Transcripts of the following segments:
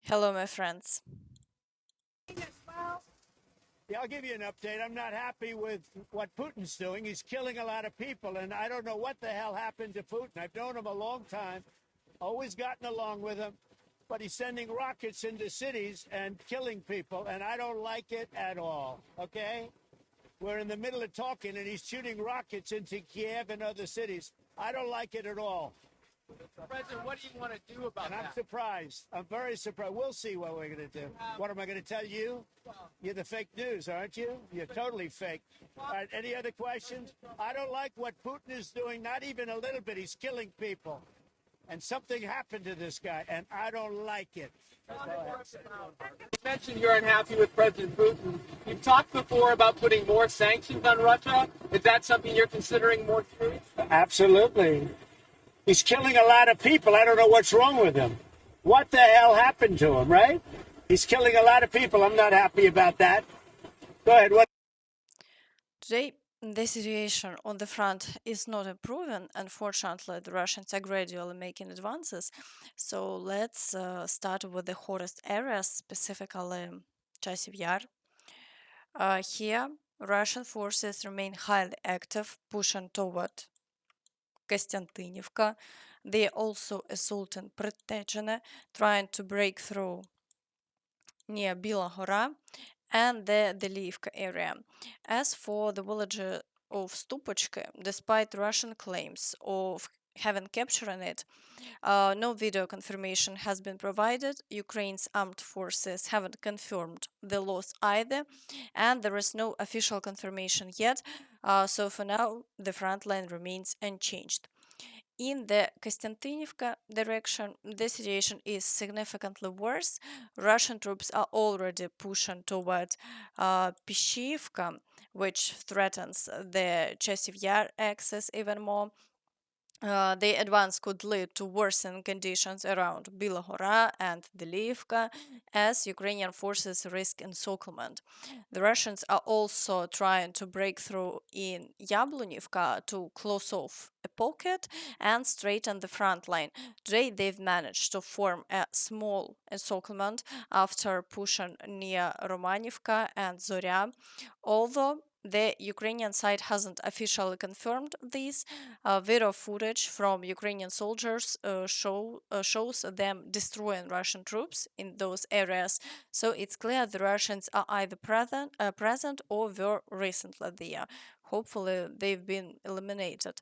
Hello, my friends. Yeah, I'll give you an update. I'm not happy with what Putin's doing. He's killing a lot of people, and I don't know what the hell happened to Putin. I've known him a long time, always gotten along with him, but he's sending rockets into cities and killing people, and I don't like it at all, okay? We're in the middle of talking, and he's shooting rockets into Kiev and other cities. I don't like it at all. President, what do you want to do about And I'm that? surprised. I'm very surprised. We'll see what we're going to do. What am I going to tell you? You're the fake news, aren't you? You're totally fake. All right, any other questions? I don't like what Putin is doing, not even a little bit. He's killing people. And something happened to this guy, and I don't like it. You mentioned you're unhappy with President Putin. You've talked before about putting more sanctions on Russia. Is that something you're considering more seriously? Absolutely. He's killing a lot of people. I don't know what's wrong with him. What the hell happened to him, right? He's killing a lot of people. I'm not happy about that. Go ahead. What? Today, the situation on the front is not improving. Unfortunately, the Russians are gradually making advances. So let's start with the hottest areas, specifically Chasiv Yar. Here, Russian forces remain highly active, pushing toward Kostyantynivka. They are also assaulting Protechene, trying to break through near Bila Hora and the Delivka area. As for the village of Stupochka, despite Russian claims of having captured it, no video confirmation has been provided. Ukraine's armed forces haven't confirmed the loss either, and there is no official confirmation yet. So for now, the front line remains unchanged. In the Kostyantynivka direction, the situation is significantly worse. Russian troops are already pushing toward Pishivka, which threatens the Chasiv Yar access even more. The advance could lead to worsening conditions around Bilahora and Delivka as Ukrainian forces risk encirclement. The Russians are also trying to break through in Yablonivka to close off a pocket and straighten the front line. Today they've managed to form a small encirclement after pushing near Romanivka and Zorya, although the Ukrainian side hasn't officially confirmed this. Video footage from Ukrainian soldiers shows them destroying Russian troops in those areas. So it's clear the Russians are either present or were recently there. Hopefully, they've been eliminated.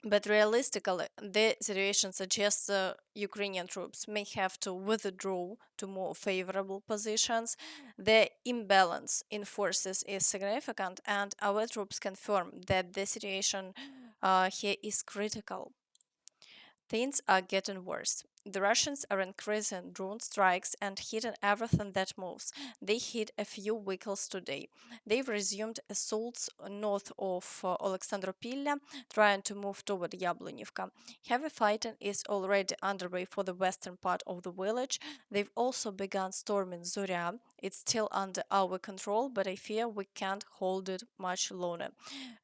But realistically, the situation suggests Ukrainian troops may have to withdraw to more favorable positions. The imbalance in forces is significant, and our troops confirm that the situation here is critical. Things are getting worse. The Russians are increasing drone strikes and hitting everything that moves. They hit a few vehicles today. They've resumed assaults north of Alexandropilla, trying to move toward Yablonivka. Heavy fighting is already underway for the western part of the village. They've also begun storming Zorya. It's still under our control, but I fear we can't hold it much longer.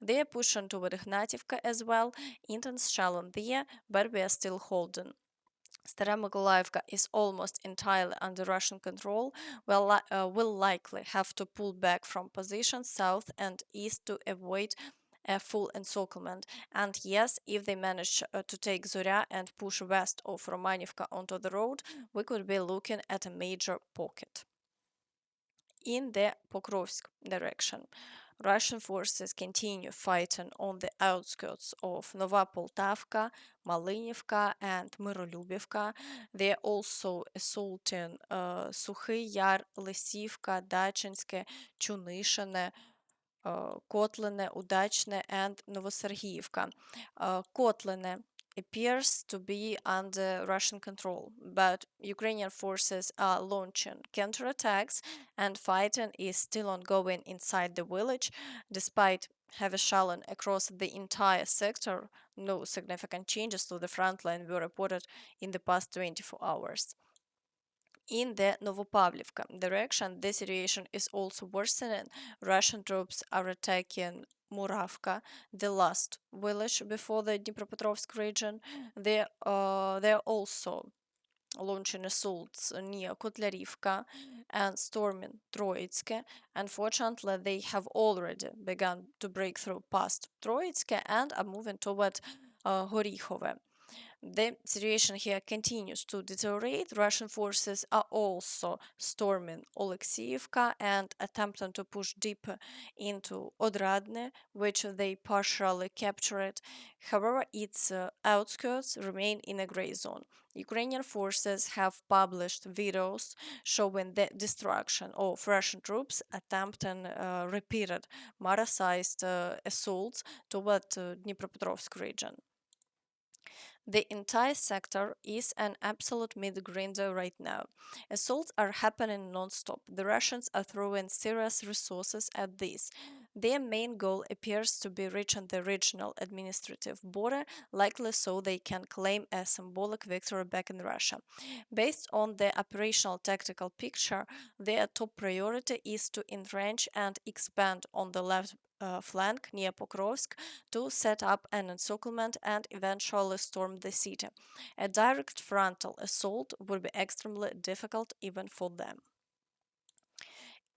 They are pushing toward Ignativka as well. Intense shelling there, but we are still holding. Stara Mykolaiivka is almost entirely under Russian control. Will likely have to pull back from positions south and east to avoid a full encirclement. And yes, if they manage to take Zorya and push west of Romanivka onto the road, we could be looking at a major pocket. In the Pokrovsk direction, Russian forces continue fighting on the outskirts of Nova Poltavka, Malynivka, and Myrolubivka. They are also assaulting Sukhy Yar, Lysivka, Dachinske, Chunishine, Kotline, Udachne, and Novosergiyevka. Kotline appears to be under Russian control, but Ukrainian forces are launching counterattacks and fighting is still ongoing inside the village. Despite heavy shelling across the entire sector, no significant changes to the front line were reported in the past 24 hours. In the Novopavlivka direction, the situation is also worsening. Russian troops are attacking Muravka, the last village before the Dnipropetrovsk region. They are also launching assaults near Kotlярivka and storming Troitske. Unfortunately, they have already begun to break through past Troitske and are moving toward Horihove. The situation here continues to deteriorate. Russian forces are also storming Oleksiivka and attempting to push deeper into Odradne, which they partially captured. However, its outskirts remain in a gray zone. Ukrainian forces have published videos showing the destruction of Russian troops attempting repeated Mara-sized assaults toward Dnipropetrovsk region. The entire sector is an absolute mid-grinder right now. Assaults are happening non-stop. The Russians are throwing serious resources at this. Their main goal appears to be reaching the regional administrative border, likely so they can claim a symbolic victory back in Russia. Based on the operational tactical picture, their top priority is to entrench and expand on the left flank near Pokrovsk to set up an encirclement and eventually storm the city. A direct frontal assault would be extremely difficult even for them.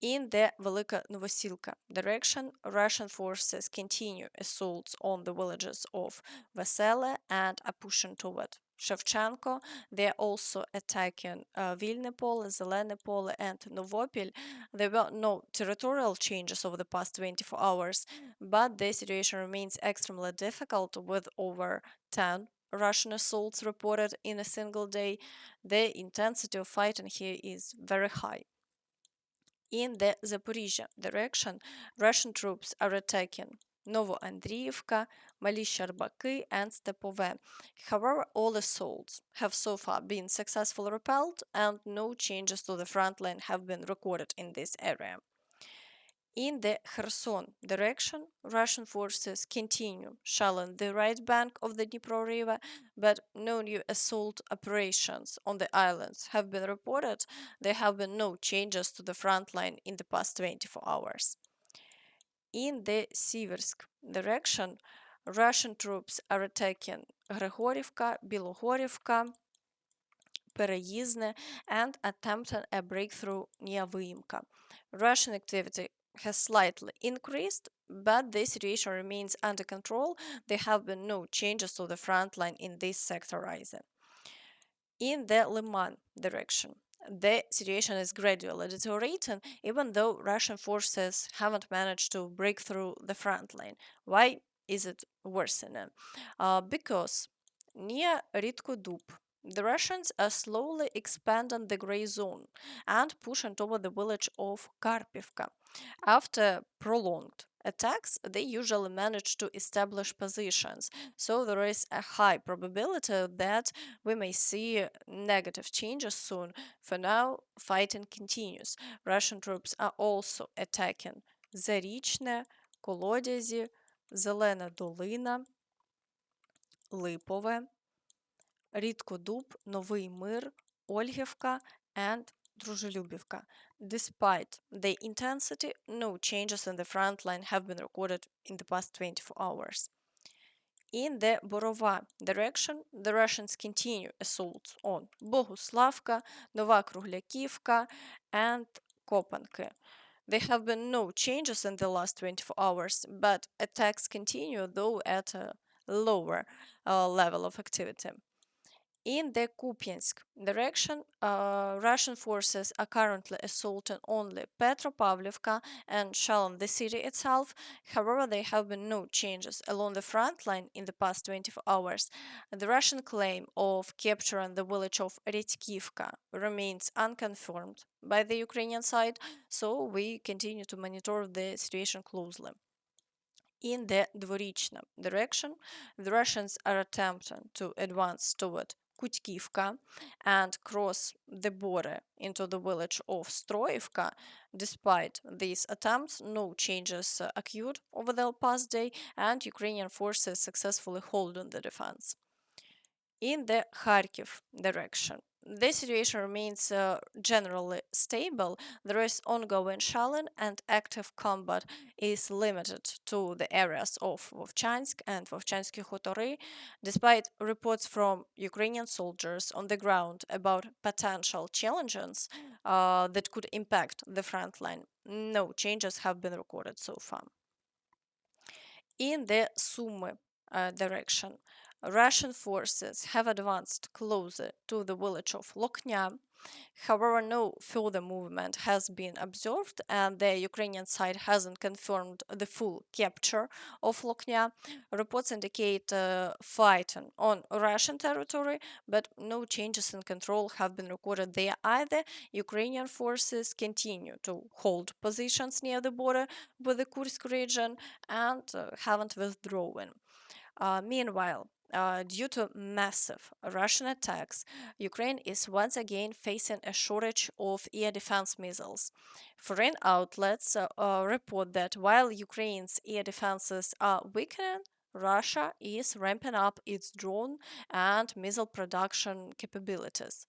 In the Velika Novosilka direction, Russian forces continue assaults on the villages of Vesele and are pushing toward Shevchenko. They are also attacking Vilnipol, Zelenipol, and Novopil. There were no territorial changes over the past 24 hours, but the situation remains extremely difficult with over 10 Russian assaults reported in a single day. The intensity of fighting here is very high. In the Zaporizhia direction, Russian troops are attacking Novoandriivka, Mali Sharbaki, and Stepove. However, all assaults have so far been successfully repelled, and no changes to the front line have been recorded in this area. In the Kherson direction, Russian forces continue shelling the right bank of the Dnipro River, but no new assault operations on the islands have been reported. There have been no changes to the front line in the past 24 hours. In the Siversk direction, Russian troops are attacking Grigorivka, Bilohorivka, Переїзне, and attempting a breakthrough near Vyimka. Russian activity has slightly increased, but the situation remains under control. There have been no changes to the front line in this sector either. In the Liman direction, the situation is gradually deteriorating, even though Russian forces haven't managed to break through the front line. Why is it worsening? Because near Ritkodub, the Russians are slowly expanding the gray zone and pushing toward the village of Karpivka. After prolonged attacks, they usually manage to establish positions, so there is a high probability that we may see negative changes soon. For now, fighting continues. Russian troops are also attacking Зарічне, Колодязі, Зелена Долина, Липове, Рідкодуб, Новий Мир, Ольгівка, and Дружелюбівка. Despite the intensity, no changes in the front line have been recorded in the past 24 hours. In the Borova direction, the Russians continue assaults on Boguslavka, Nova Kruglяківка, and Kopanki. There have been no changes in the last 24 hours, but attacks continue, though at a lower level of activity. In the Kupiansk direction, Russian forces are currently assaulting only Petropavlivka and shelling the city itself. However, there have been no changes along the front line in the past 24 hours. The Russian claim of capturing the village of Redkivka remains unconfirmed by the Ukrainian side, so we continue to monitor the situation closely. In the Dvorichna direction, the Russians are attempting to advance toward Kutkivka and cross the border into the village of Stroivka. Despite these attempts, no changes occurred over the past day, and Ukrainian forces successfully hold on the defense. In the Kharkiv direction, the situation remains generally stable. There is ongoing shelling, and active combat is limited to the areas of Vovchansk and Vovchansky Hutory, despite reports from Ukrainian soldiers on the ground about potential challenges that could impact the front line. No changes have been recorded so far. In the Sumy direction, Russian forces have advanced closer to the village of Loknya. However, no further movement has been observed, and the Ukrainian side hasn't confirmed the full capture of Loknya. Reports indicate fighting on Russian territory, but no changes in control have been recorded there either. Ukrainian forces continue to hold positions near the border with the Kursk region and haven't withdrawn. Meanwhile, due to massive Russian attacks, Ukraine is once again facing a shortage of air defense missiles. Foreign outlets report that while Ukraine's air defenses are weakening, Russia is ramping up its drone and missile production capabilities.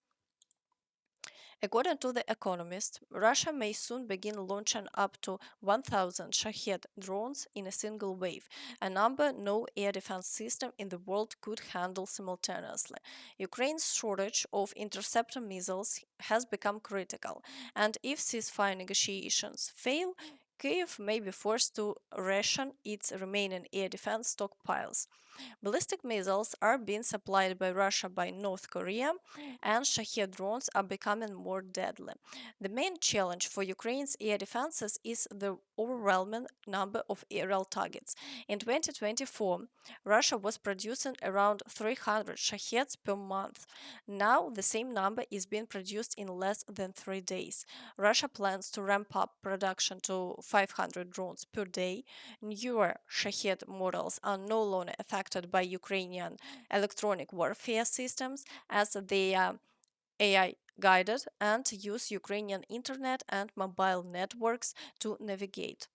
According to The Economist, Russia may soon begin launching up to 1,000 Shahed drones in a single wave, a number no air defense system in the world could handle simultaneously. Ukraine's shortage of interceptor missiles has become critical, and if ceasefire negotiations fail, Kyiv may be forced to ration its remaining air defense stockpiles. Ballistic missiles are being supplied by Russia by North Korea, and Shahed drones are becoming more deadly. The main challenge for Ukraine's air defenses is the overwhelming number of aerial targets. In 2024, Russia was producing around 300 Shaheds per month. Now, the same number is being produced in less than 3 days. Russia plans to ramp up production to 500 drones per day. Newer Shahed models are no longer affected by Ukrainian electronic warfare systems as they are AI guided and use Ukrainian internet and mobile networks to navigate.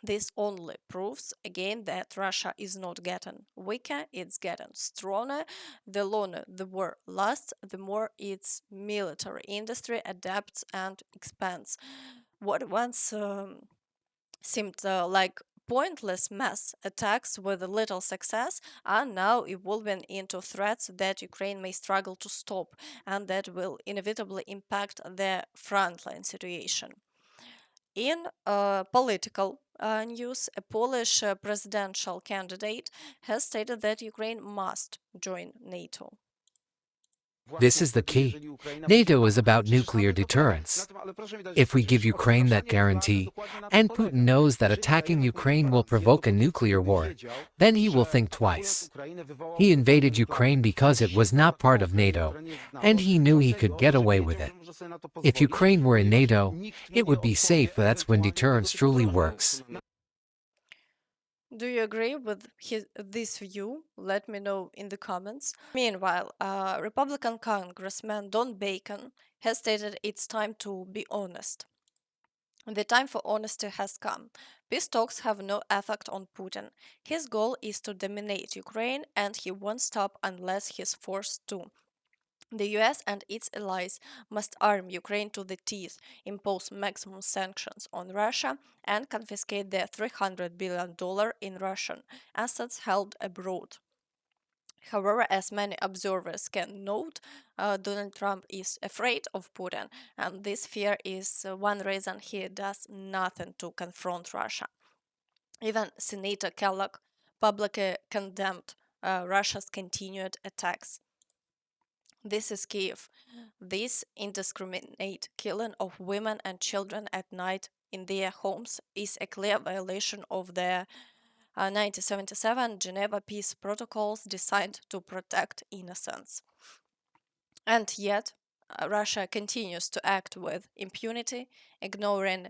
This only proves again that Russia is not getting weaker, it's getting stronger. The longer the war lasts, the more its military industry adapts and expands. What once seemed like pointless mass attacks with little success are now evolving into threats that Ukraine may struggle to stop and that will inevitably impact the frontline situation. In political news, a Polish presidential candidate has stated that Ukraine must join NATO. This is the key. NATO is about nuclear deterrence. If we give Ukraine that guarantee, and Putin knows that attacking Ukraine will provoke a nuclear war, then he will think twice. He invaded Ukraine because it was not part of NATO, and he knew he could get away with it. If Ukraine were in NATO, it would be safe, but that's when deterrence truly works. Do you agree with this view? Let me know in the comments. Meanwhile, Republican Congressman Don Bacon has stated it's time to be honest. The time for honesty has come. Peace talks have no effect on Putin. His goal is to dominate Ukraine, and he won't stop unless he's forced to. The US and its allies must arm Ukraine to the teeth, impose maximum sanctions on Russia, and confiscate their $300 billion in Russian assets held abroad. However, as many observers can note, Donald Trump is afraid of Putin, and this fear is one reason he does nothing to confront Russia. Even Senator Kellogg publicly condemned Russia's continued attacks. This is Kiev. This indiscriminate killing of women and children at night in their homes is a clear violation of the 1977 Geneva Peace Protocols designed to protect innocents. And yet, Russia continues to act with impunity, ignoring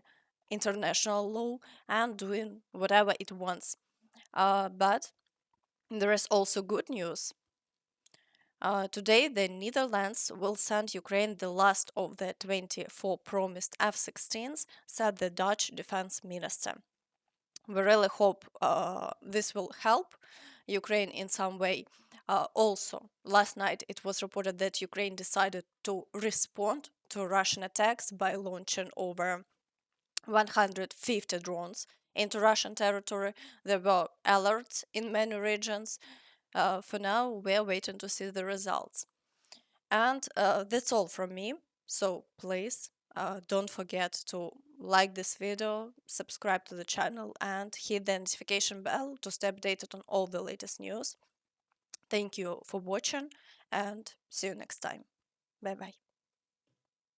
international law and doing whatever it wants. But there is also good news. Today, the Netherlands will send Ukraine the last of the 24 promised F 16s, said the Dutch defense minister. We really hope this will help Ukraine in some way. Also, last night it was reported that Ukraine decided to respond to Russian attacks by launching over 150 drones into Russian territory. There were alerts in many regions. For now, we're waiting to see the results. And that's all from me. So please don't forget to like this video, subscribe to the channel, and hit the notification bell to stay updated on all the latest news. Thank you for watching, and see you next time. Bye bye.